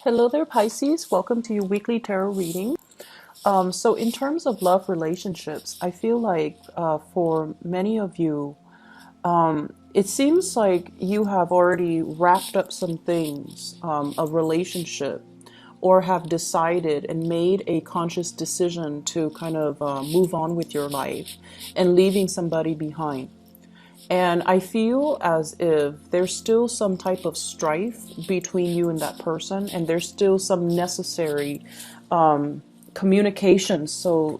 Hello there, Pisces. Welcome to your weekly tarot reading. So, in terms of love relationships, I feel like for many of you, it seems like you have already wrapped up some things of relationship or have decided and made a conscious decision to kind of move on with your life and leaving somebody behind. And I feel as if there's still some type of strife between you and that person, and there's still some necessary communication. So,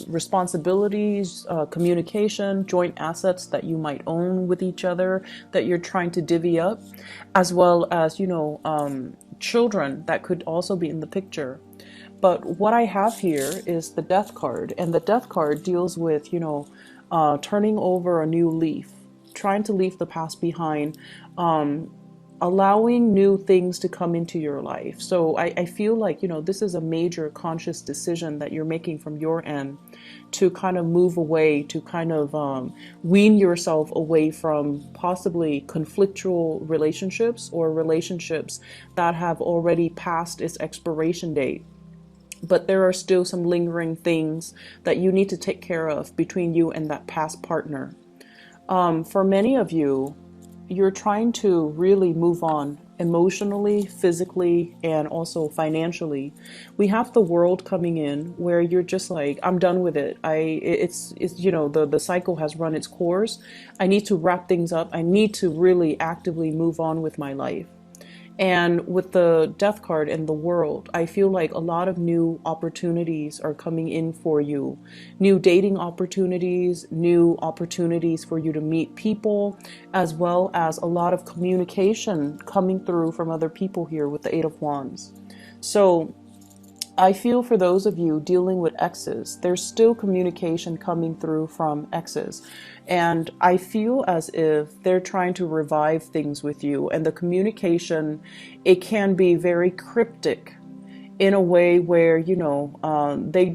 responsibilities, communication, joint assets that you might own with each other that you're trying to divvy up, as well as, children that could also be in the picture. But what I have here is the death card, and the death card deals with, turning over a new leaf, trying to leave the past behind, allowing new things to come into your life. So I feel like, this is a major conscious decision that you're making from your end to kind of move away, to kind of wean yourself away from possibly conflictual relationships or relationships that have already passed its expiration date. But there are still some lingering things that you need to take care of between you and that past partner. For many of you, you're trying to really move on emotionally, physically, and also financially. We have the world coming in where you're just like, I'm done with it. It's the cycle has run its course. I need to wrap things up. I need to really actively move on with my life. And with the death card in the world, I feel like a lot of new opportunities are coming in for you. New dating opportunities, new opportunities for you to meet people, as well as a lot of communication coming through from other people here with the Eight of Wands. So I feel for those of you dealing with exes, there's still communication coming through from exes. And I feel as if they're trying to revive things with you. And the communication, it can be very cryptic in a way where, they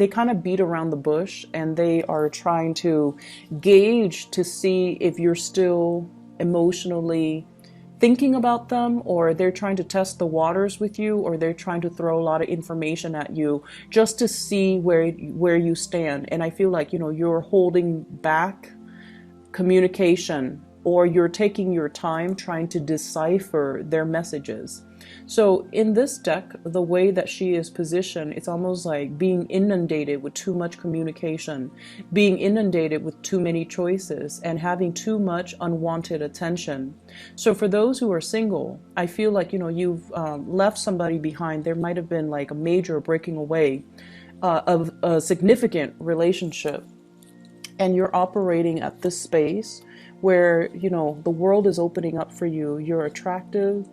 kind of beat around the bush and they are trying to gauge to see if you're still emotionally thinking about them, or they're trying to test the waters with you, or they're trying to throw a lot of information at you just to see where you stand. And I feel like, you're holding back communication, or you're taking your time trying to decipher their messages. So in this deck, the way that she is positioned, it's almost like being inundated with too much communication, being inundated with too many choices, and having too much unwanted attention. So for those who are single, I feel like, you've left somebody behind. There might have been like a major breaking away of a significant relationship, and you're operating at this space where, the world is opening up for you. You're attractive.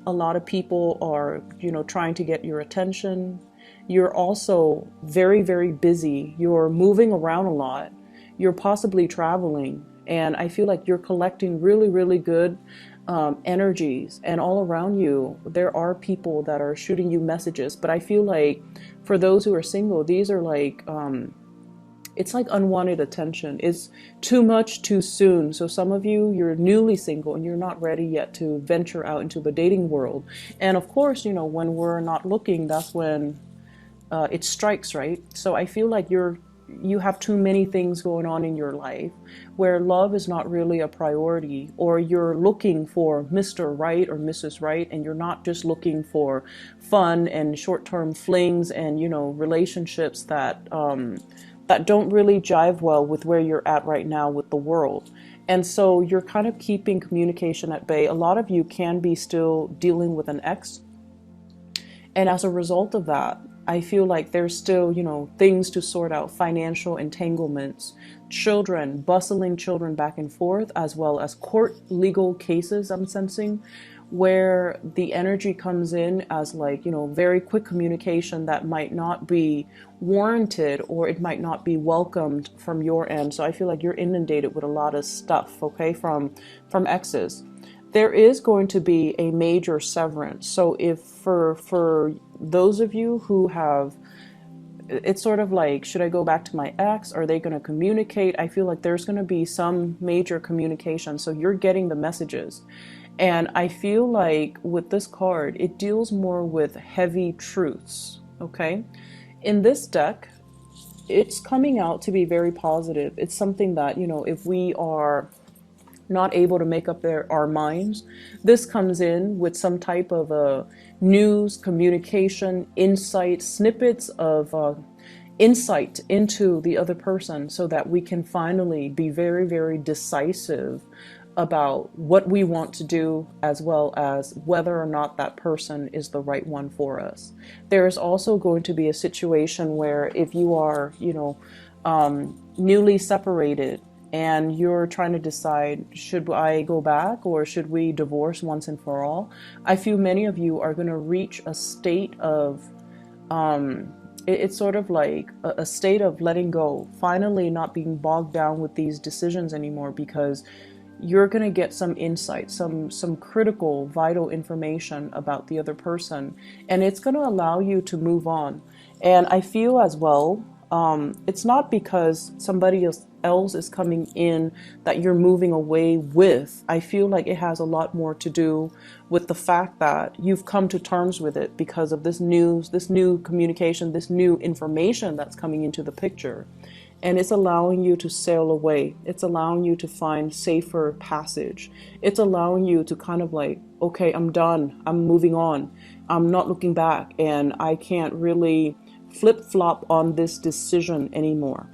A lot of people are, trying to get your attention. You're also very, very busy. You're moving around a lot. You're possibly traveling. And I feel like you're collecting really, really good energies. And all around you, there are people that are shooting you messages. But I feel like for those who are single, these are like, it's like unwanted attention. It's too much too soon. So some of you, you're newly single and you're not ready yet to venture out into the dating world. And of course, when we're not looking, that's when it strikes, right? So I feel like you have too many things going on in your life where love is not really a priority, or you're looking for Mr. Right or Mrs. Right, and you're not just looking for fun and short-term flings and, relationships that don't really jive well with where you're at right now with the world. And so you're kind of keeping communication at bay. A lot of you can be still dealing with an ex. And as a result of that, I feel like there's still, things to sort out, financial entanglements, children, bustling children back and forth, as well as court legal cases I'm sensing, where the energy comes in as like, very quick communication that might not be warranted, or it might not be welcomed from your end. So I feel like you're inundated with a lot of stuff, okay, from exes. There is going to be a major severance. So if for those of you who have, it's sort of like, should I go back to my ex? Are they going to communicate? I feel like there's going to be some major communication. So you're getting the messages. And I feel like with this card, it deals more with heavy truths, okay? In this deck, it's coming out to be very positive. It's something that, if we are not able to make up our minds, this comes in with some type of news, communication, insight, snippets of insight into the other person so that we can finally be very, very decisive about what we want to do, as well as whether or not that person is the right one for us. There is also going to be a situation where if you are, newly separated and you're trying to decide, should I go back or should we divorce once and for all? I feel many of you are going to reach a state of, it's sort of like a state of letting go, finally not being bogged down with these decisions anymore, because you're going to get some insight, some critical, vital information about the other person, and it's going to allow you to move on. And I feel as well, it's not because somebody else is coming in that you're moving away with. I feel like it has a lot more to do with the fact that you've come to terms with it because of this news, this new communication, this new information that's coming into the picture. And it's allowing you to sail away. It's allowing you to find safer passage. It's allowing you to kind of like, okay, I'm done. I'm moving on. I'm not looking back, and I can't really flip-flop on this decision anymore.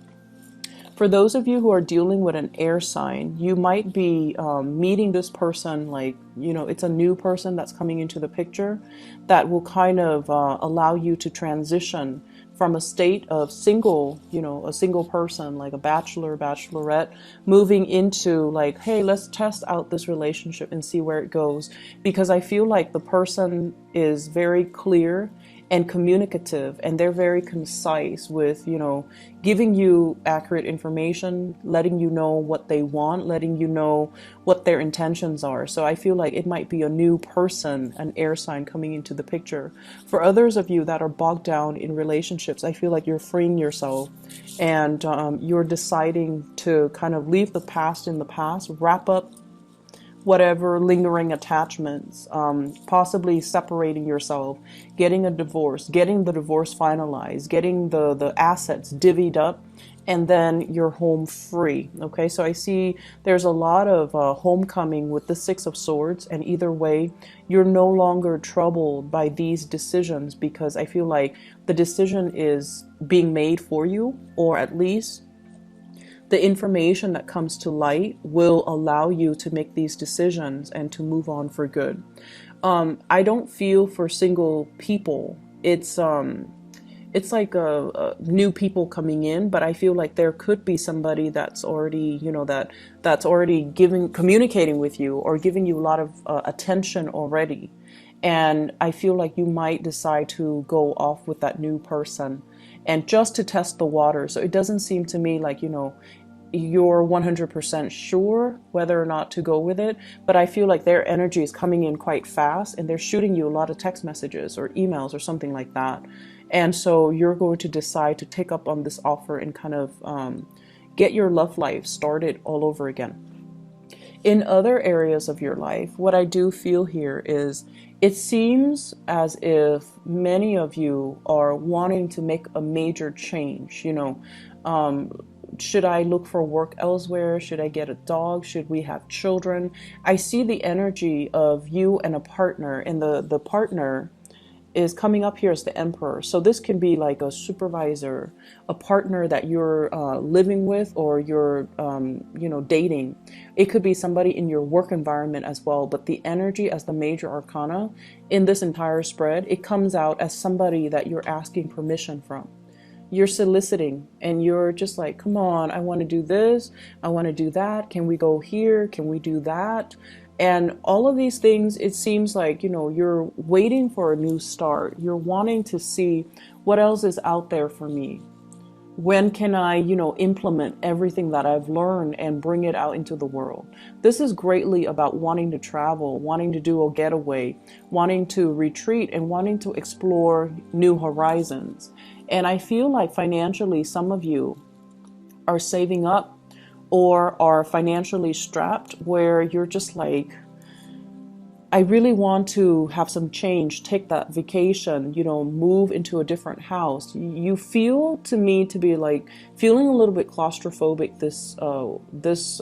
For those of you who are dealing with an air sign, you might be meeting this person like, it's a new person that's coming into the picture that will kind of allow you to transition from a state of single, a single person, like a bachelor, bachelorette, moving into like, hey, let's test out this relationship and see where it goes. Because I feel like the person is very clear and communicative, and they're very concise with, giving you accurate information, letting you know what they want, letting you know what their intentions are. So I feel like it might be a new person, an air sign coming into the picture. For others of you that are bogged down in relationships, I feel like you're freeing yourself, and you're deciding to kind of leave the past in the past, wrap up whatever lingering attachments, possibly separating yourself, getting a divorce, getting the divorce finalized, getting the assets divvied up, and then you're home free. Okay, so I see there's a lot of homecoming with the Six of Swords, and either way, you're no longer troubled by these decisions, because I feel like the decision is being made for you, or at least the information that comes to light will allow you to make these decisions and to move on for good. I don't feel for single people. It's like a new people coming in, but I feel like there could be somebody that's already, that's already communicating with you or giving you a lot of attention already. And I feel like you might decide to go off with that new person, and just to test the water. So it doesn't seem to me like, you're 100% sure whether or not to go with it, but I feel like their energy is coming in quite fast, and they're shooting you a lot of text messages or emails or something like that. And so you're going to decide to take up on this offer and kind of get your love life started all over again. In other areas of your life, what I do feel here is it seems as if many of you are wanting to make a major change. Should I look for work elsewhere? Should I get a dog? Should we have children? I see the energy of you and a partner, and the partner is coming up here as the Emperor. So this can be like a supervisor, a partner that you're living with, or you're, dating. It could be somebody in your work environment as well. But the energy as the major arcana in this entire spread, it comes out as somebody that you're asking permission from. You're soliciting, and you're just like, come on, I want to do this, I want to do that, can we go here, can we do that? And all of these things, it seems like, you're waiting for a new start. You're wanting to see what else is out there for me. When can I, implement everything that I've learned and bring it out into the world? This is greatly about wanting to travel, wanting to do a getaway, wanting to retreat, and wanting to explore new horizons. And I feel like financially, some of you are saving up or are financially strapped, where you're just like, I really want to have some change, take that vacation, you know, move into a different house. You feel to me to be like feeling a little bit claustrophobic this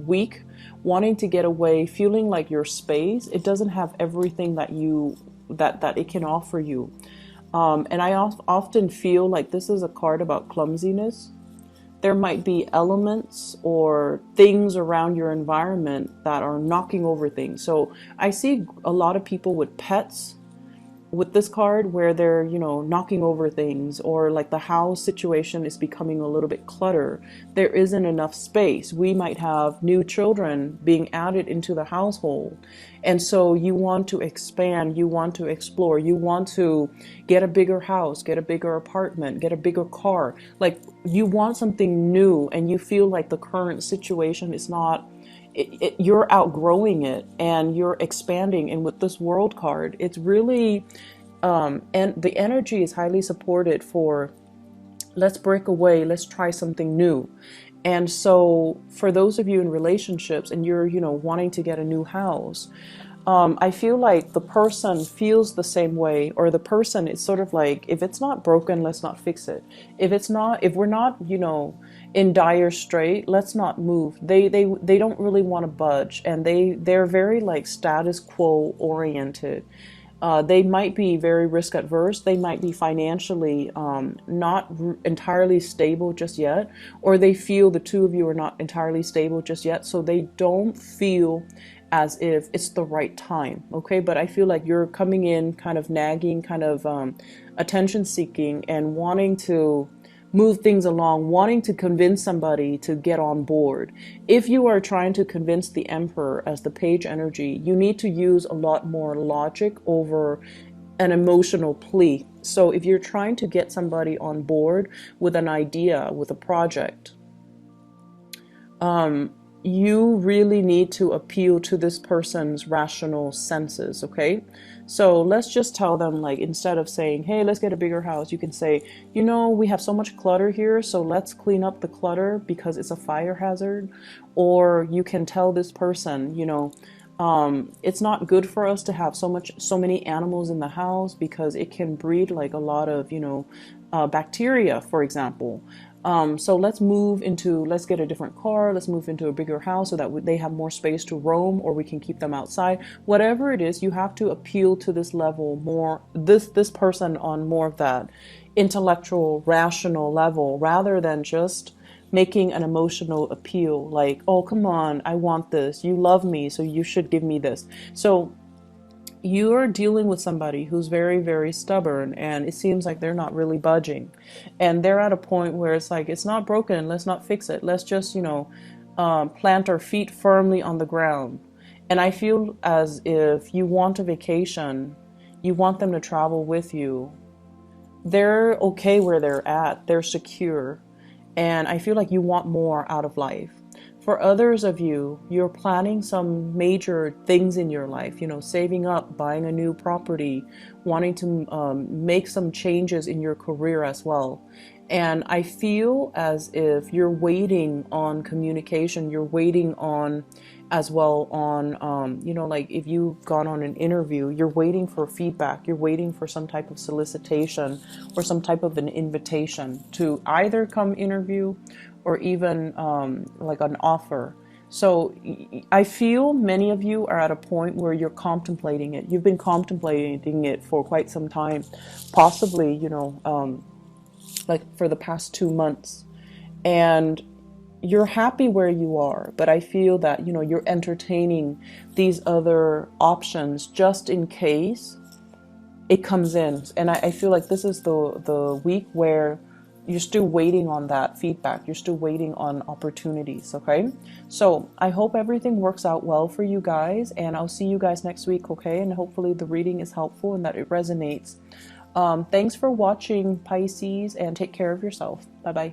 week, wanting to get away, feeling like your space, it doesn't have everything that that it can offer you. And I often feel like this is a card about clumsiness. There might be elements or things around your environment that are knocking over things. So I see a lot of people with pets with this card where they're, you know, knocking over things, or like the house situation is becoming a little bit clutter. There isn't enough space. We might have new children being added into the household. And so you want to expand, you want to explore, you want to get a bigger house, get a bigger apartment, get a bigger car. Like you want something new, and you feel like the current situation is not, you're outgrowing it and you're expanding. And with this world card, it's really, and the energy is highly supported for let's break away, let's try something new. And so for those of you in relationships and you're, you know, wanting to get a new house, I feel like the person feels the same way, or the person is sort of like, if it's not broken, let's not fix it. If we're not, you know, in dire strait, let's not move. They don't really want to budge, and they're very like status quo oriented. They might be very risk adverse. They might be financially not entirely stable just yet, or they feel the two of you are not entirely stable just yet, so they don't feel as if it's the right time. Okay, but I feel like you're coming in kind of nagging, kind of attention seeking, and wanting to move things along, wanting to convince somebody to get on board. If you are trying to convince the Emperor as the page energy, you need to use a lot more logic over an emotional plea. So if you're trying to get somebody on board with an idea, with a project, you really need to appeal to this person's rational senses, okay? So let's just tell them, like, instead of saying, hey, let's get a bigger house, you can say, you know, we have so much clutter here, so let's clean up the clutter because it's a fire hazard. Or you can tell this person, you know, it's not good for us to have so many animals in the house because it can breed like a lot of, you know, bacteria, for example. So let's get a different car, let's move into a bigger house so that they have more space to roam, or we can keep them outside. Whatever it is, you have to appeal to this level more, this person on more of that intellectual, rational level, rather than just making an emotional appeal like, oh, come on, I want this. You love me, so you should give me this. So you're dealing with somebody who's very, very stubborn, and it seems like they're not really budging. And they're at a point where it's like, it's not broken, let's not fix it. Let's just, you know, plant our feet firmly on the ground. And I feel as if you want a vacation, you want them to travel with you. They're okay where they're at, they're secure. And I feel like you want more out of life. For others of you, you're planning some major things in your life, you know, saving up, buying a new property, wanting to make some changes in your career as well. And I feel as if you're waiting on communication, you're waiting on as well on, you know, like if you've gone on an interview, you're waiting for feedback, you're waiting for some type of solicitation or some type of an invitation to either come interview or even like an offer. So I feel many of you are at a point where you're contemplating it. You've been contemplating it for quite some time, possibly, you know, like for the past 2 months. And you're happy where you are, but I feel that, you know, you're entertaining these other options just in case it comes in. And I feel like this is the week where you're still waiting on that feedback. You're still waiting on opportunities, okay? So I hope everything works out well for you guys, and I'll see you guys next week, okay? And hopefully the reading is helpful and that it resonates. Thanks for watching, Pisces, and take care of yourself. Bye-bye.